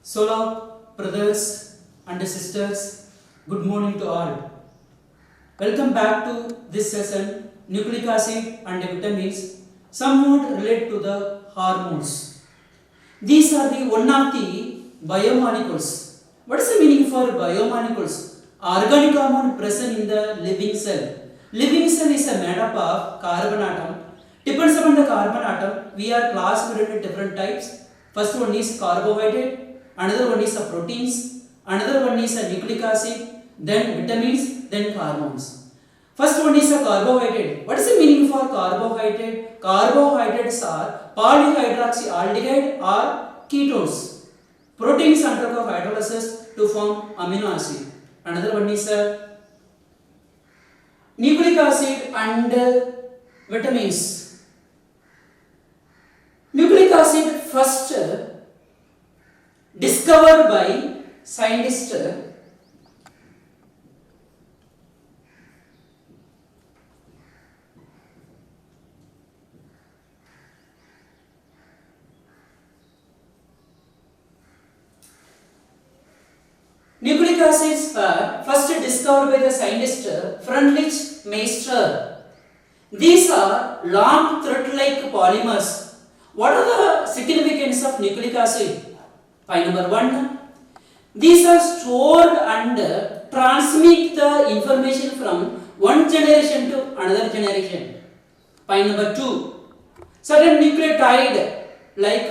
Sola, brothers and sisters, good morning to all. Welcome back to this session, nucleic acid and vitamins, somewhat related to the hormones. These are the one of the biomolecules. What is the meaning for biomolecules? Organic hormone present in the living cell. Living cell is made up of carbon atom. Depends upon the carbon atom, we are classified into different types. First one is carbohydrate, another one is a proteins, another one is a nucleic acid, then vitamins, then hormones. First one is a carbohydrate. What is the meaning for carbohydrate? Carbohydrates are polyhydroxyaldehyde or ketones. Proteins undergo hydrolysis to form amino acid. Another one is a nucleic acid and vitamins. Nucleic acid first discovered by scientists nucleic acids were first discovered by the scientist Friedrich Meister. These are long thread-like polymers. What are the significance of nucleic acid? Point number 1. These are stored and transmit the information from one generation to another generation. Point number 2. Certain nucleotide like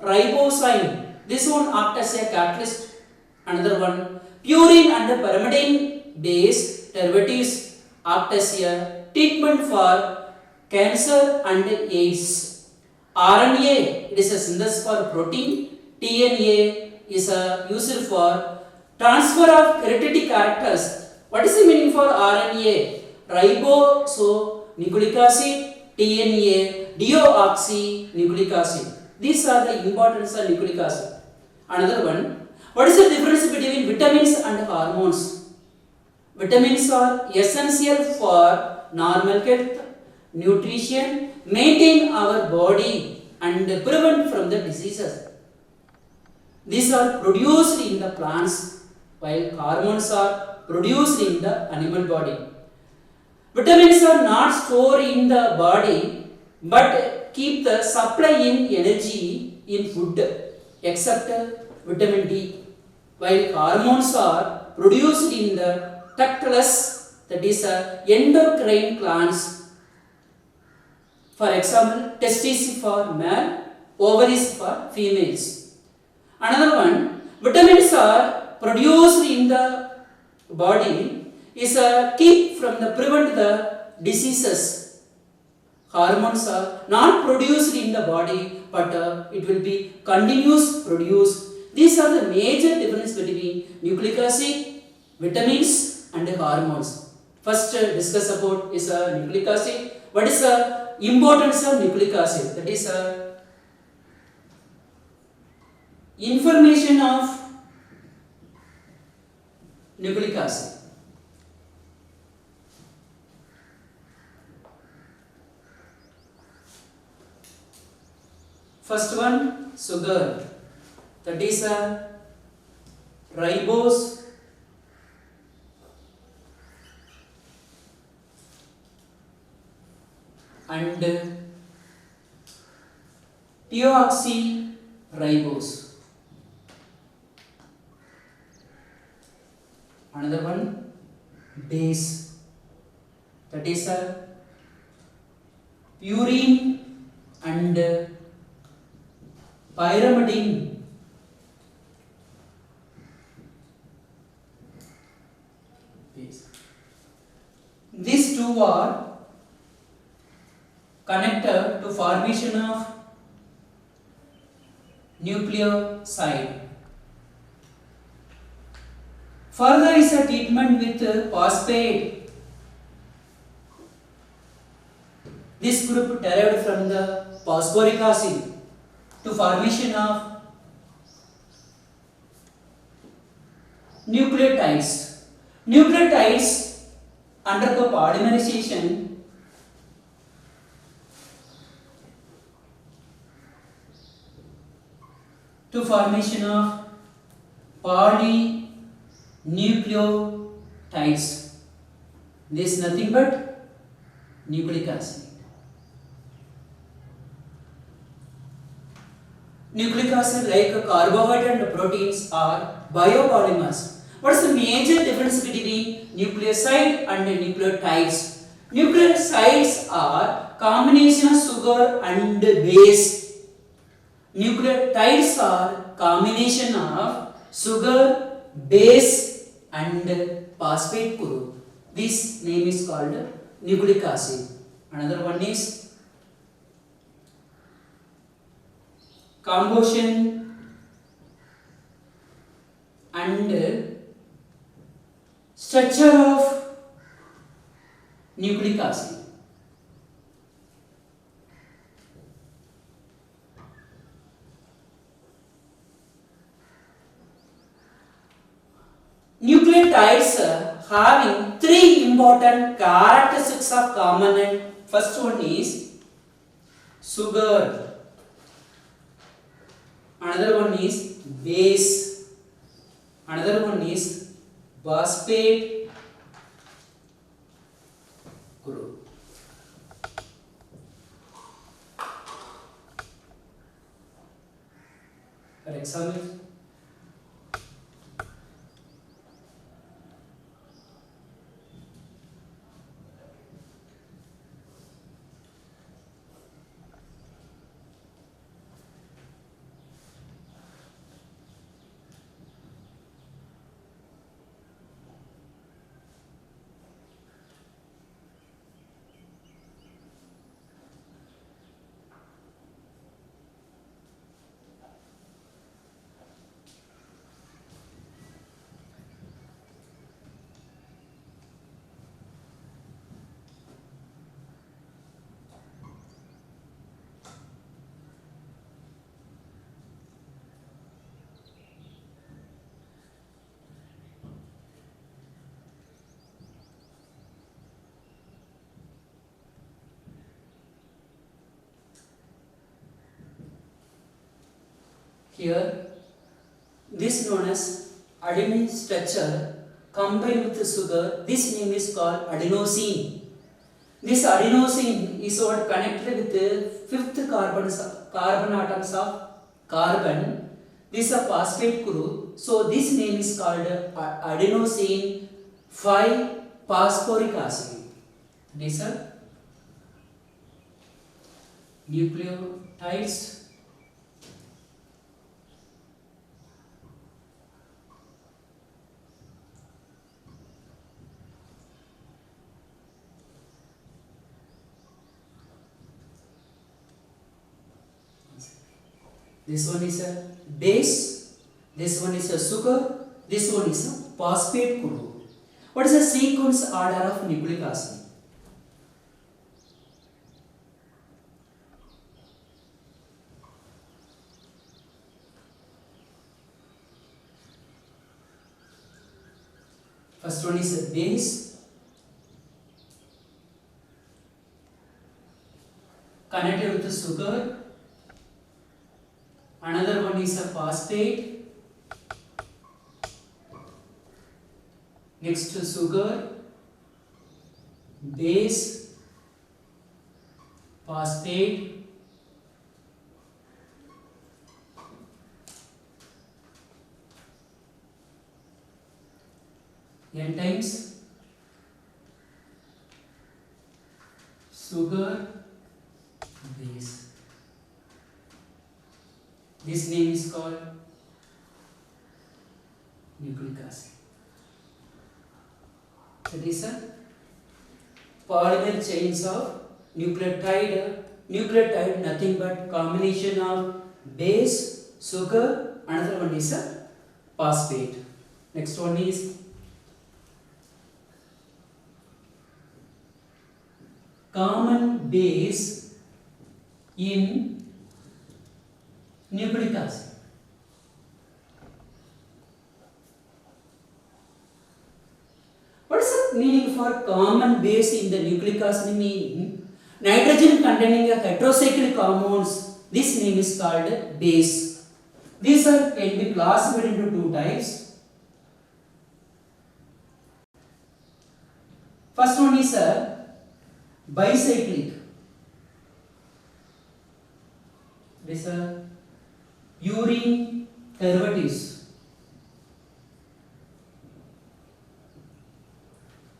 ribosine, this one acts as a catalyst. Another one, purine and pyrimidine based derivatives act as a treatment for cancer and AIDS. RNA, it is a synthesis for protein. DNA is used for transfer of hereditary characters. What is the meaning for RNA? Ribo, so nucleic acid, DNA, deoxynucleic acid. These are the importance of nucleic acid. Another one, what is the difference between vitamins and hormones? Vitamins are essential for normal health, nutrition, maintain our body and prevent from the diseases. These are produced in the plants while hormones are produced in the animal body. Vitamins are not stored in the body but keep the supply in energy in food except vitamin D, while hormones are produced in the tectus, that is endocrine glands. For example, testes for male, ovaries for females. Another one, vitamins are produced in the body is keep from the prevent the diseases. Hormones are not produced in the body but it will be continuous produced. These are the major difference between nucleic acid, vitamins and hormones. First discuss about is nucleic acid. What is the importance of nucleic acid? That is information of nucleic acid. First one, sugar. That is ribose and deoxyribose. Another one, base. That is purine and pyrimidine. These two are connected to formation of nucleoside. Further is a treatment with phosphate. This group derived from the phosphoric acid to formation of nucleotides. Nucleotides undergo polymerization to formation of polynucleotides. This is nothing but nucleic acid. Nucleic acid like carbohydrate and proteins are biopolymers. What is the major difference between nucleoside and nucleotides? Nucleosides are combination of sugar and base. Nucleotides are combination of sugar, base and phosphate group. This name is called nucleic acid. Another one is combustion and structure of nucleic acid. Nucleotides having three important characteristics of common. First one is sugar, another one is base, another one is phosphate group. For example, here this known as adenine structure combined with the sugar. This name is called adenosine. This adenosine is what connected with the fifth carbon atoms of carbon. This is a phosphate group. So this name is called adenosine 5-phosphoric acid. These are nucleotides. This one is a base, this one is a sugar, this one is a phosphate group. What is the sequence order of nucleic acid? First one is a base, connected with the sugar. Another one is a phosphate, next to sugar, base, phosphate, n times sugar, base. This name is called nucleic acid. That is a polymer chains of nucleotide. Nucleotide nothing but combination of base, sugar, another one is a phosphate. Next one is common base in nucleic acid. What is the meaning for common base in the nucleic acid? Meaning nitrogen containing a heterocyclic compounds. This name is called base. These are can be classified into two types. First one is a bicyclic. This is a urine derivatives.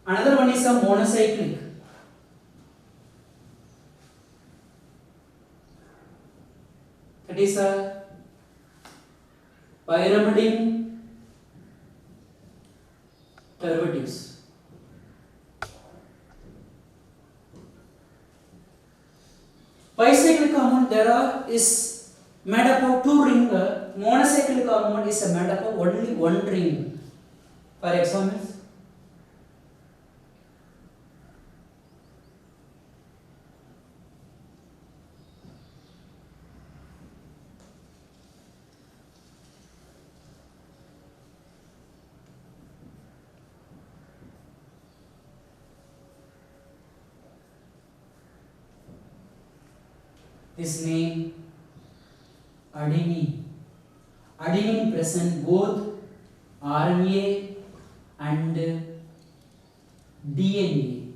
Another one is a monocyclic. That is a pyrimidine derivatives. Bicyclic compound is made up of two rings. Monocyclic compound is made up of only one ring. For example, this name adenine. Adenine present both RNA and DNA.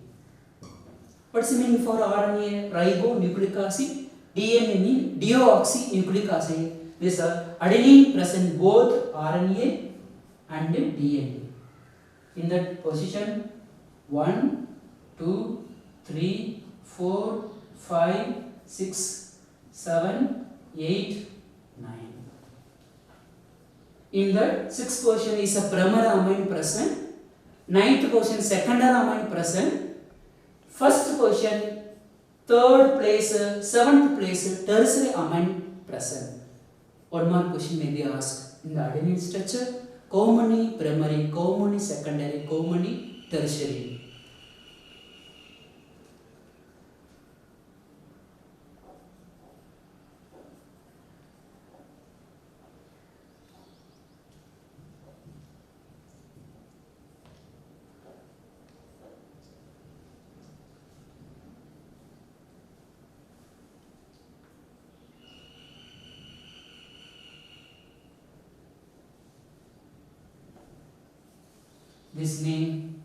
What's the meaning for RNA? Ribonucleic acid. DNA means deoxynucleic acid. This adenine present both RNA and DNA. In that position, 1, 2, 3, 4, 5, 6, 7, 8, 9. In that sixth position is a primary amine present, ninth position secondary amine present, first position third place, seventh place tertiary amine present. One more question may be asked. In the adenine structure, how many primary, how many secondary, how many tertiary? This name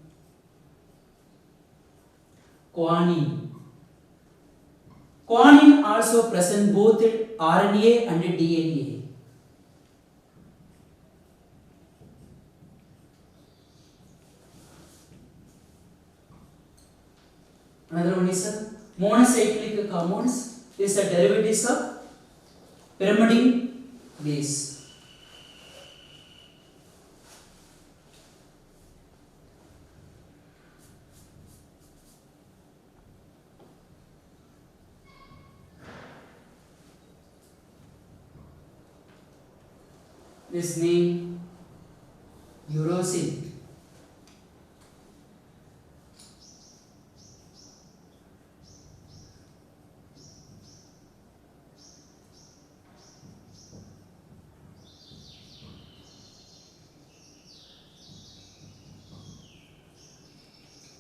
guanine. Guanine also present both in RNA and DNA. Another one is a monocyclic compounds is a derivatives of pyrimidine base. This name uracil.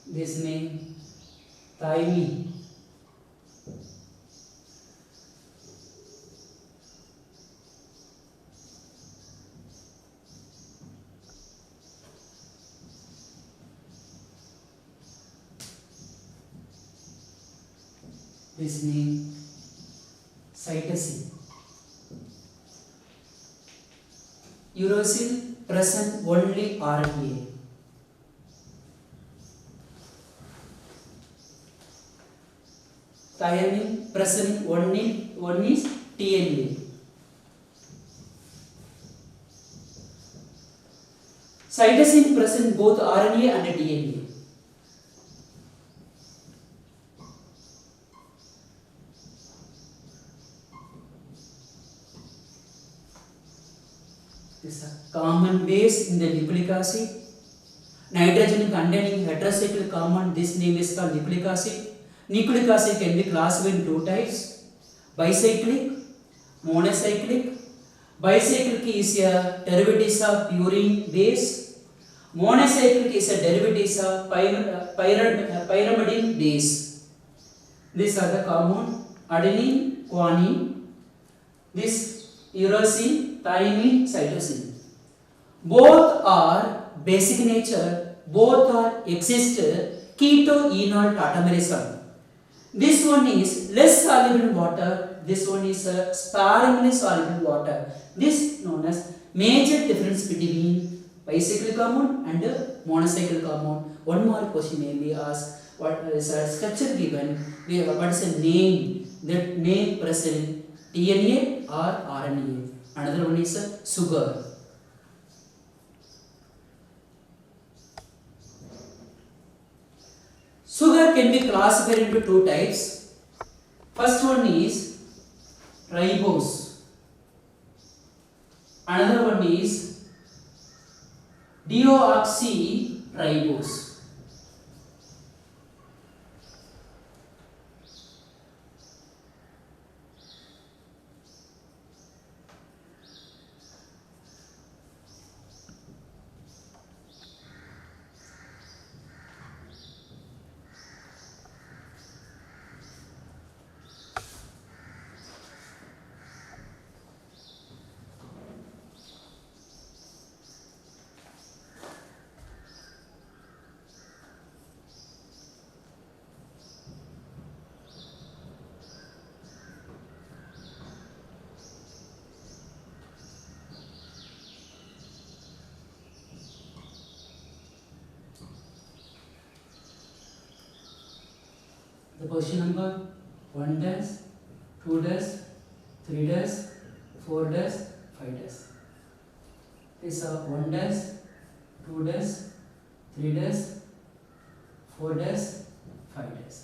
This name thymine. This name cytosine. Uracil present only RNA. Thymine present only one is DNA. Cytosine present both RNA and DNA. This is a common base in the nucleic acid. Nitrogen containing heterocyclic compound, this name is called nucleic acid. Nucleic acid can be classified in two types, bicyclic, monocyclic. Bicyclic is a derivative of purine base. Monocyclic is a derivative of pyrimidine base. These are the compound adenine, guanine, this uracil, thymine, cytosine. Both are basic nature, both are exist keto-enol tautomerism. This one is less soluble in water, this one is sparingly soluble in water. This known as major difference between bicyclic compound and monocyclic compound. One more question may be asked, what is a structure given, what is a name, that name present DNA or RNA. Another one is sugar. Sugar can be classified into two types. First one is ribose. Another one is deoxyribose. The position number 1 dash, 2 dash, 3 dash, 4 dash, 5 dash. This is 1 dash, 2 dash, 3 dash, 4 dash, 5 dash.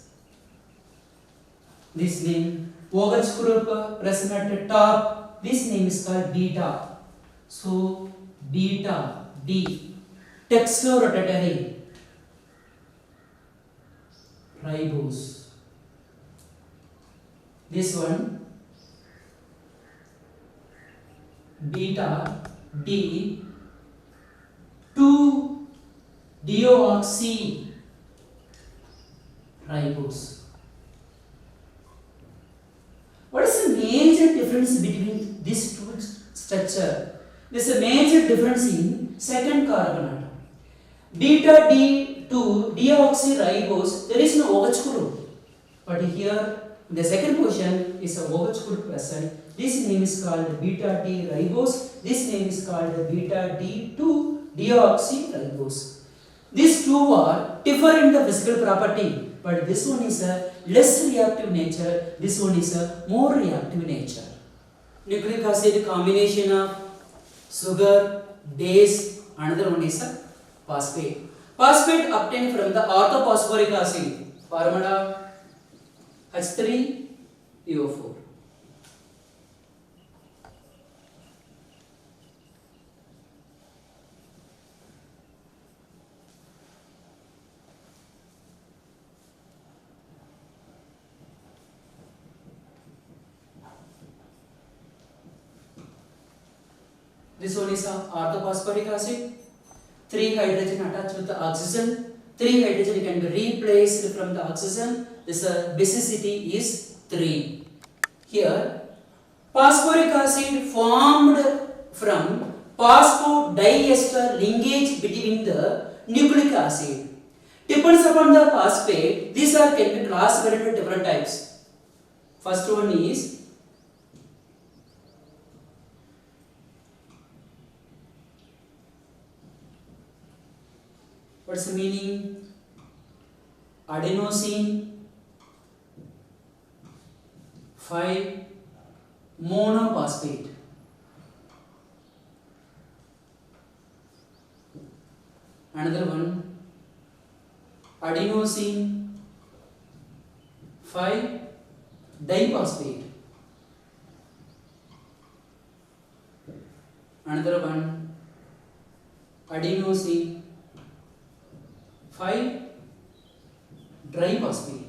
This name OH group present at the top. This name is called beta. So beta D textorotatory ribose. This one beta D 2 deoxy ribose. What is the major difference between these two structure? There is a major difference in second carbon atom. Beta D2 deoxyribose, there is no OH group, but here the second position is a OH group present. This name is called beta D ribose. This name is called beta D2 deoxyribose. These two are different in the physical property, but this one is a less reactive nature, this one is a more reactive nature. Nucleic acid combination of sugar, base, another one is a phosphate. Phosphate obtained from the orthophosphoric acid, formula H3PO4. This one is orthophosphoric acid. 3 hydrogen attached with the oxygen. 3 hydrogen can be replaced from the oxygen. This basicity is 3. Here, phosphoric acid formed from phosphodiester linkage between the nucleic acid. Depends upon the phosphate, these are can be classified into different types. First one is what's the meaning? Adenosine 5 monophosphate. Another one, adenosine 5 diphosphate. Another one, adenosine 5 triphosphate.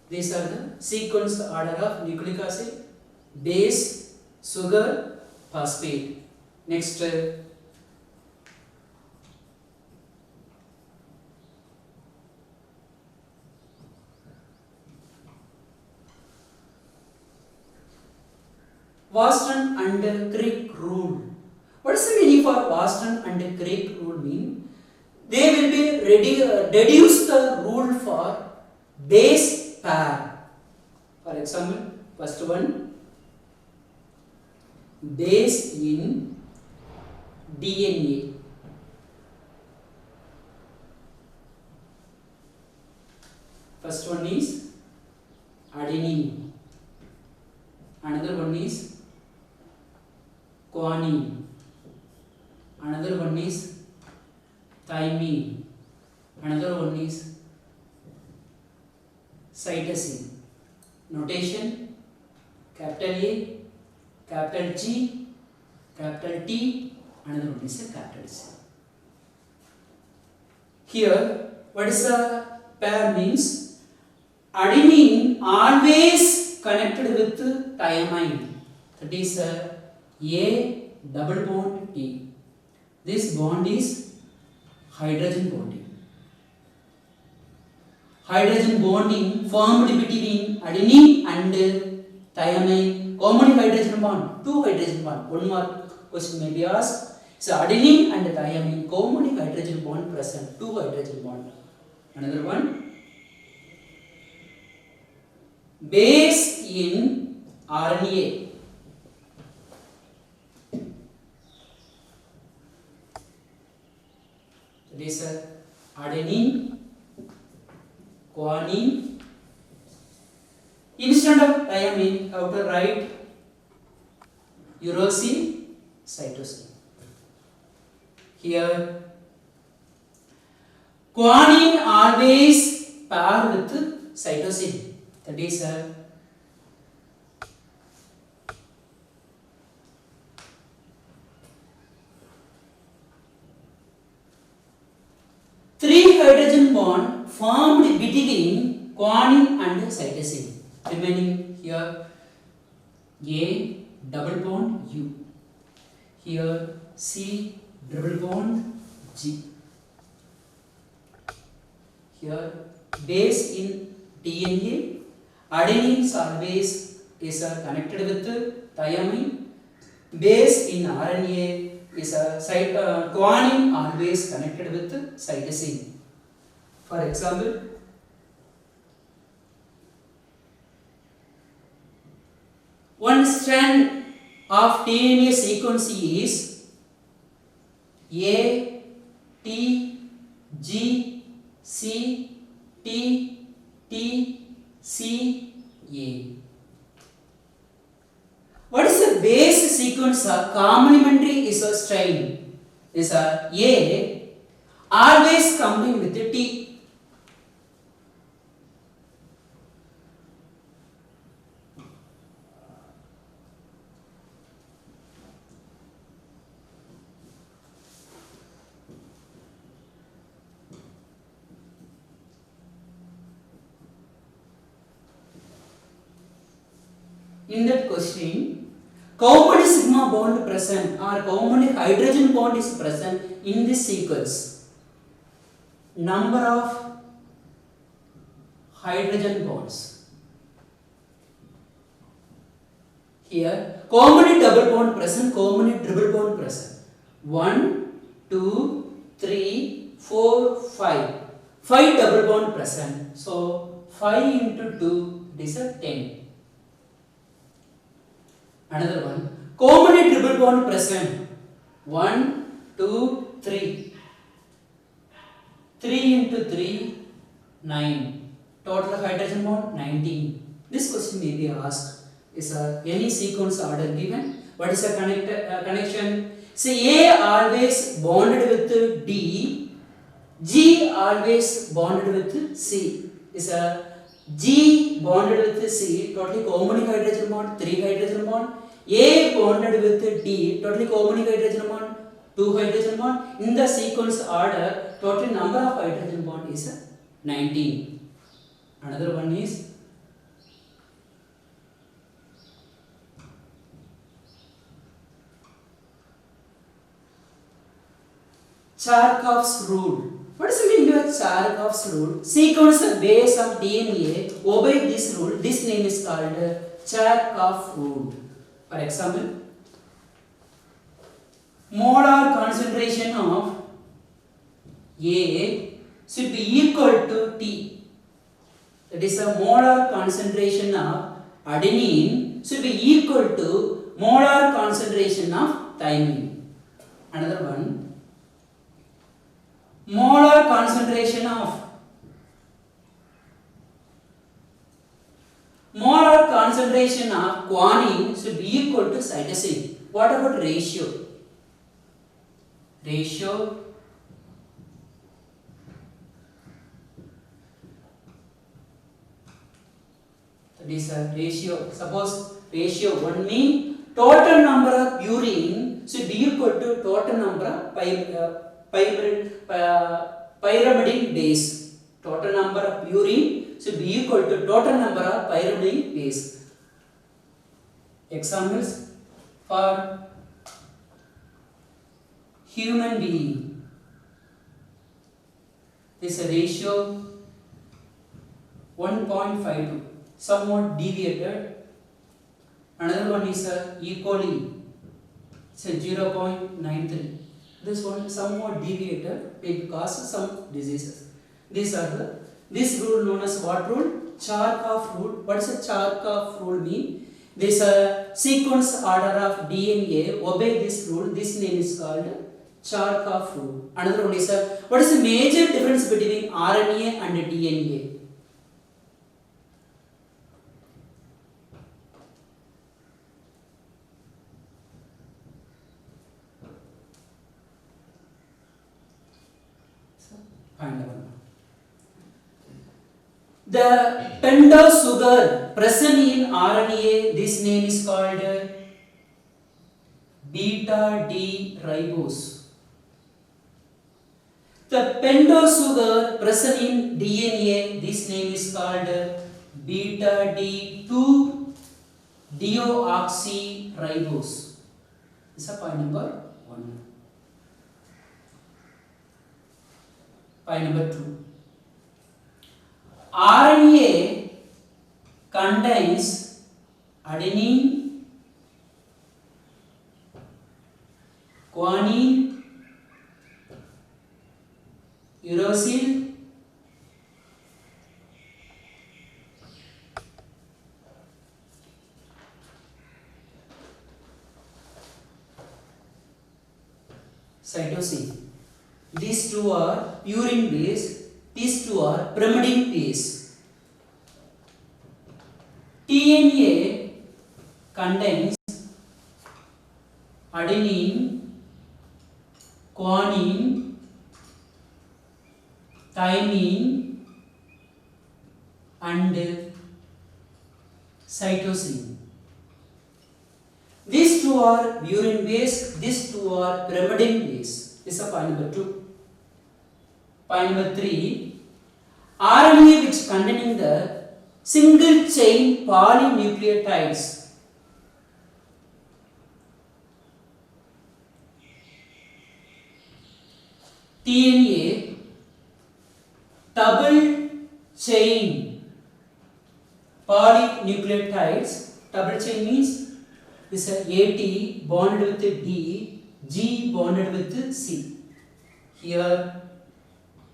These are the sequence order of nucleic acid, base, sugar, phosphate. Next, Boston and Crick rule. What is the meaning for Boston and Crick rule mean? They will be deduce the rule for base pair. For example, first one, base in DNA. First one is adenine. Another one is guanine. Another one is thymine. Another one is cytosine. Notation: capital A, capital G, capital T. Another one is a capital C. Here, what is the pair means? Adenine always connected with thymine. That is A double bond T. This bond is hydrogen bonding. Hydrogen bonding formed between adenine and thymine. Common hydrogen bond, two hydrogen bond. One more question may be asked. So adenine and thymine, common hydrogen bond present, two hydrogen bond. Another one, base in RNA. That is adenine, guanine. Instead of thymine, how to write? Uracil, cytosine. Here, guanine always pair with cytosine. That is three hydrogen bond formed between guanine and cytosine. Remaining here A double bond U. Here C double bond G. Here base in DNA. Adenine always is connected with thymine. Base in RNA is guanine always connected with cytosine. For example, one strand of DNA sequence is A, T, G, C, T, T, C, A. What is the base sequence of complementary isostrain? Is A always combined with the T. In that question, how many sigma bond present or how many hydrogen bond is present in this sequence? Number of hydrogen bonds. Here, how many double bond present, how many triple bond present? 1, 2, 3, 4, 5. 5 double bond present. So, 5 into 2 is a 10. Another one, how many triple bond present? 1, 2, 3. 3 into 3, 9. Total hydrogen bond 19. This question may be asked. Is any sequence order given? What is a connection? See, A always bonded with D. G always bonded with C. Is a G bonded with C. Totally how many hydrogen bond? 3 hydrogen bond. A bonded with D. Totally how many hydrogen bond? 2 hydrogen bond. In the sequence order, total number of hydrogen bond is 19. Another one is Chargaff's rule. What is the meaning of Chargaff's rule? Sequence and base of DNA obey this rule. This name is called Chargaff rule. For example, molar concentration of A should be equal to T. That is, a molar concentration of adenine should be equal to molar concentration of thymine. Another one, molar concentration of guanine should be equal to cytosine. What about ratio? That is a ratio. Suppose ratio 1 means total number of purine should be equal to total number of pyrimidine base. Total number of purine should be equal to total number of pyrimidine base. Examples for human being. This is a ratio 1.52, somewhat deviated. Another one is a E. coli, it's a 0.93. This one somewhat deviated, it causes some diseases. This rule known as what rule? Chargaff rule. What does a Chargaff rule mean? This sequence order of DNA obey this rule. This name is called Chargaff rule. Another one is what is the major difference between RNA and DNA? Find out. The pentose sugar present in RNA, this name is called beta D ribose. The pentose sugar present in DNA, this name is called beta D2 deoxyribose. This is point number 1. Point number 2. RNA contains adenine, guanine, uracil, cytosine. These two are purine base, these two are pyrimidine base. DNA contains adenine, guanine, thymine and cytosine. These two are purine base, these two are pyrimidine base. This is point number 2. Point number 3, RNA which containing the single chain polynucleotides. DNA double chain polynucleotides. Double chain means this is AT bonded with D, G bonded with C. Here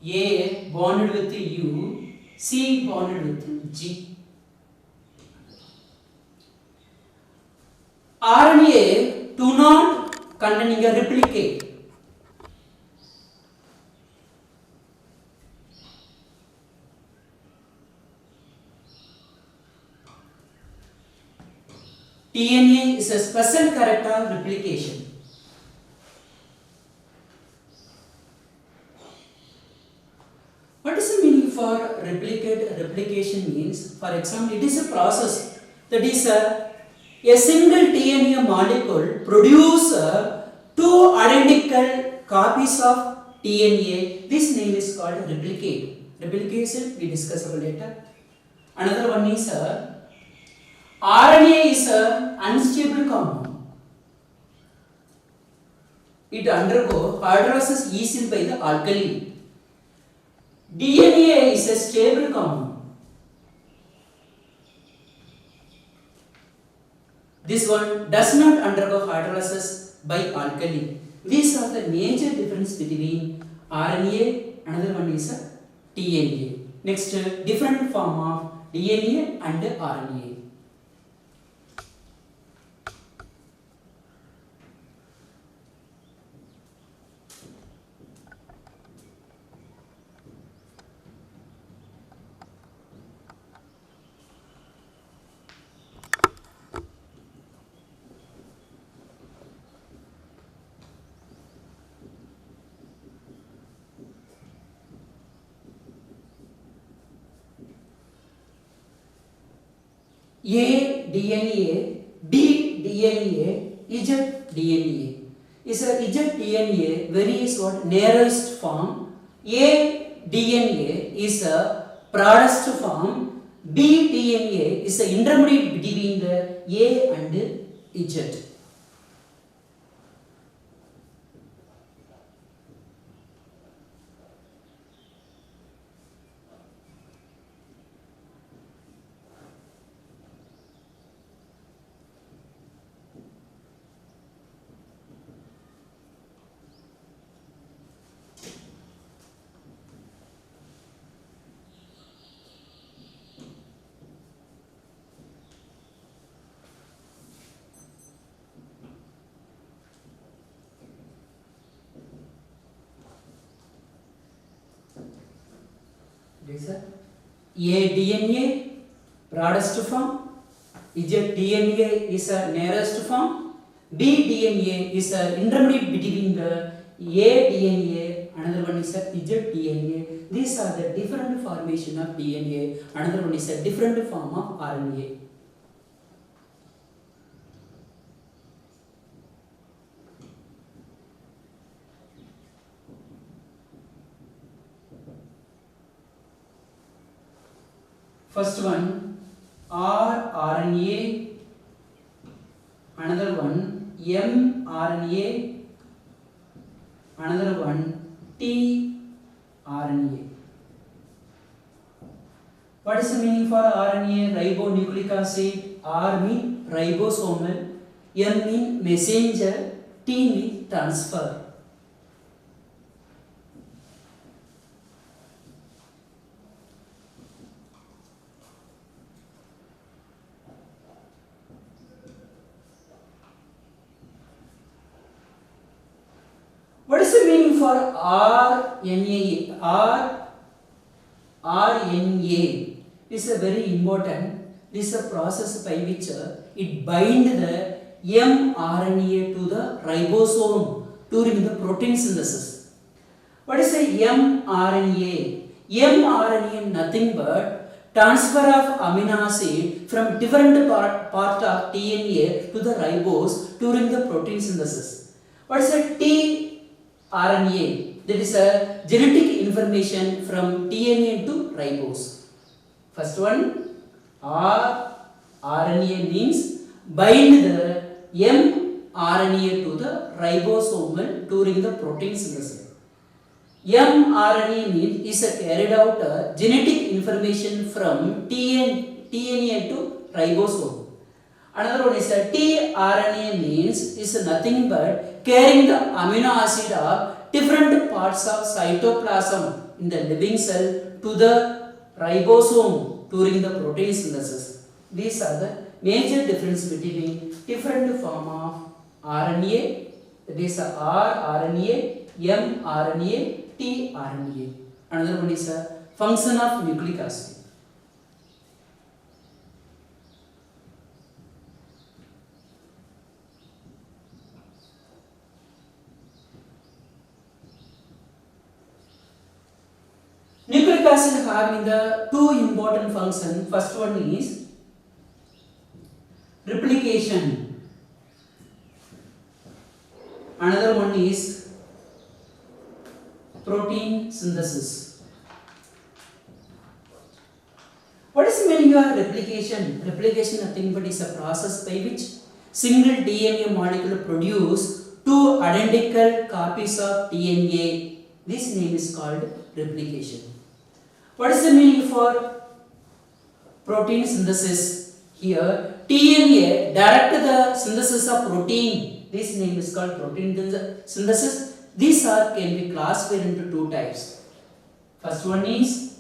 A bonded with U, C bonded with G. RNA do not containing a replicate. DNA is a special character of replication. What is the meaning for replicate? Replication means, for example, it is a process that is a single DNA molecule produce two identical copies of DNA. This name is called replicate. Replication we discuss about later. Another one is RNA is an unstable compound. It undergo hydrolysis easily by the alkali. DNA is a stable compound. This one does not undergo hydrolysis by alkali. These are the major difference between RNA. Another one is DNA. Next, different form of DNA and RNA. A DNA, B DNA, Z DNA. Is a Z DNA varies what narrowest form. A DNA is a broadest form. B DNA is the intermediate between the A and Z. A DNA broadest form, Z DNA is a narrowest form, B DNA is a intermediate between the A DNA, another one is a Z DNA. These are the different formation of DNA, another one is a different form of RNA. First one rRNA, another one mRNA, another one tRNA. What is the meaning for RNA? Ribonucleic acid. R mean ribosomal, M mean messenger, T mean transfer. What is the meaning for RNA? RNA is a very important. This is a process by which it binds the mRNA to the ribosome during the protein synthesis. What is a mRNA? mRNA nothing but transfer of amino acid from different part of DNA to the ribose during the protein synthesis. What is a tRNA? That is a genetic information from DNA to ribose. First one, rRNA means bind the mRNA to the ribosomal during the protein synthesis. mRNA means is a carried out genetic information from DNA to ribosome. Another one is a tRNA means is nothing but carrying the amino acid of different parts of cytoplasm in the living cell to the ribosome during the protein synthesis. These are the major difference between different form of RNA, that is rRNA, mRNA, tRNA. Another one is a function of nucleic acid. Nucleic acid having the two important functions. First one is replication. Another one is protein synthesis. What is the meaning of replication? Replication nothing but is a process by which single DNA molecule produce two identical copies of DNA. This name is called replication. What is the meaning for protein synthesis? Here, TNA direct the synthesis of protein. This name is called protein synthesis. These are can be classified into two types. First one is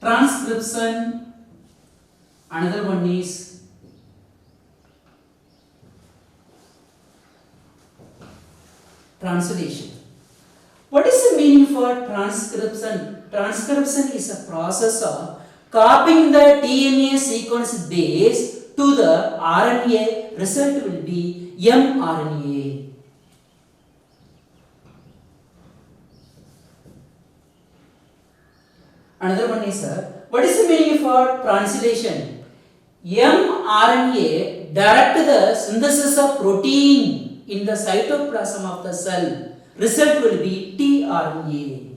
transcription, another one is translation. What is the meaning for transcription? Transcription is a process of copying the DNA sequence base to the RNA. Result will be mRNA. Another one is what is the meaning for translation? mRNA direct the synthesis of protein in the cytoplasm of the cell. Result will be tRNA.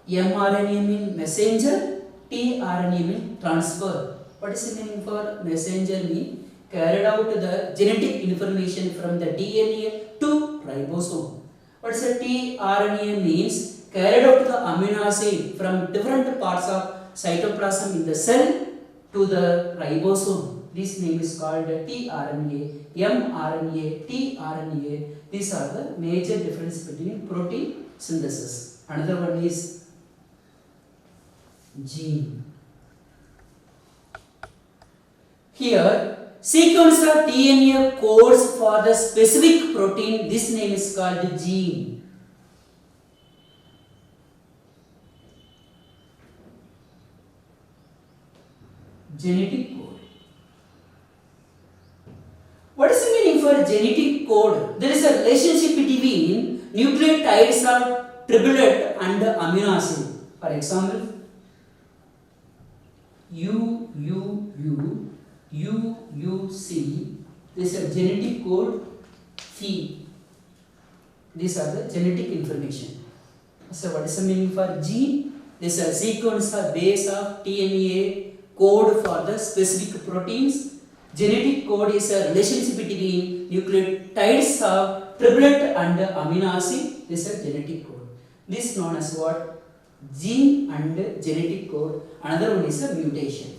mRNA means messenger, tRNA means transfer. What is the meaning for messenger? Means carried out the genetic information from the DNA to ribosome. What is the tRNA means? Carried out the amino acid from different parts of cytoplasm in the cell to the ribosome. This name is called tRNA, mRNA, tRNA. These are the major difference between protein synthesis. Another one is gene. Here, sequence of DNA codes for the specific protein. This name is called gene. Genetic code. What is the meaning for genetic code? There is a relationship between nucleotides of triplet and amino acid. For example, UUC. This is a genetic code Phi. These are the genetic information. So, what is the meaning for gene? This is a sequence of base of DNA code for the specific proteins. Genetic code is a relationship between nucleotides of triplet and amino acid. This is a genetic code. This is known as what? Gene and genetic code. Another one is a mutation.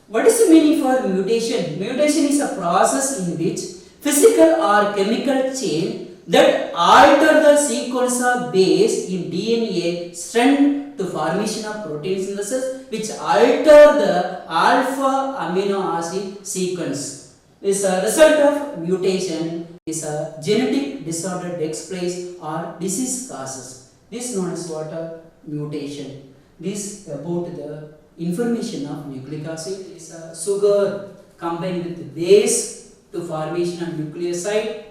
What is the meaning for mutation? Mutation is a process in which physical or chemical change that alter the sequence of base in DNA strand to formation of protein synthesis, which alter the alpha amino acid sequence. This result of mutation is a genetic disorder takes place or disease causes. This is known as what? Mutation. This about the information of nucleic acid is a sugar combined with base to formation of nucleoside.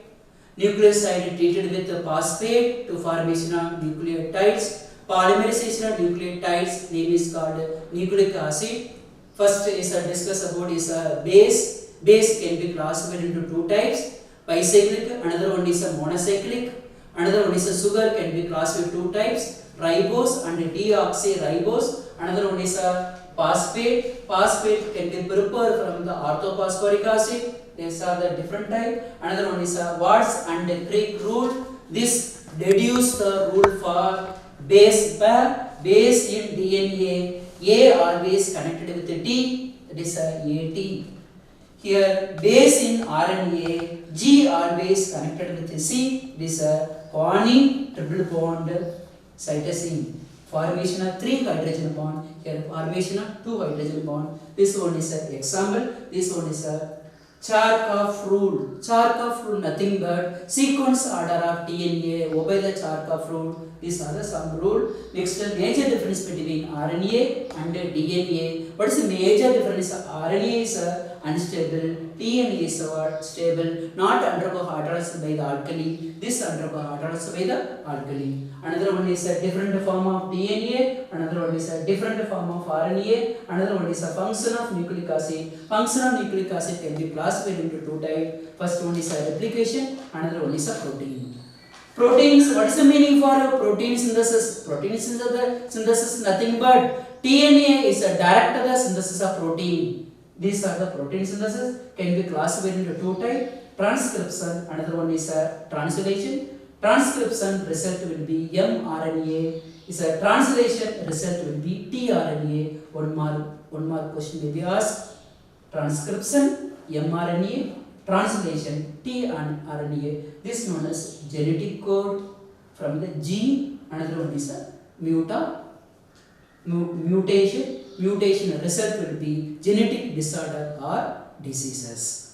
Nucleoside treated with phosphate to formation of nucleotides. Polymerization of nucleotides name is called nucleic acid. First is discuss about is a base. Base can be classified into two types: bicyclic. Another one is a monocyclic. Another one is a sugar can be classified two types: ribose and deoxyribose. Another one is a phosphate. Phosphate can be prepared from the orthophosphoric acid. These are the different type. Another one is a Watts and Crick rule. This deduce the rule for base pair. Base in DNA, A always connected with the T. That is a AT. Here base in RNA, G always connected with the C. This is a guanine triple bond cytosine. Formation of 3 hydrogen bond. Here formation of 2 hydrogen bond. This one is an example. This one is a Chargaff rule. Chargaff rule nothing but sequence order of DNA. Obey the Chargaff rule. These are the some rule. Next, major difference between RNA and DNA. What is the major difference? RNA is unstable. DNA is stable. Not undergo hydrolysis by the alkali. This undergo hydrolysis by the alkali. Another one is a different form of DNA. Another one is a different form of RNA. Another one is a function of nucleic acid. Function of nucleic acid can be classified into two types. First one is a replication. Another one is a protein. Proteins, what is the meaning for protein synthesis? Protein synthesis nothing but TNA is a direct the synthesis of protein. These are the protein synthesis can be classified into two types. Transcription, another one is a translation. Transcription result will be mRNA. Is a translation result will be tRNA. One more question may be asked. Transcription mRNA, translation tRNA. This is known as genetic code from the gene. Another one is a mutation. Mutation result will be genetic disorder or diseases.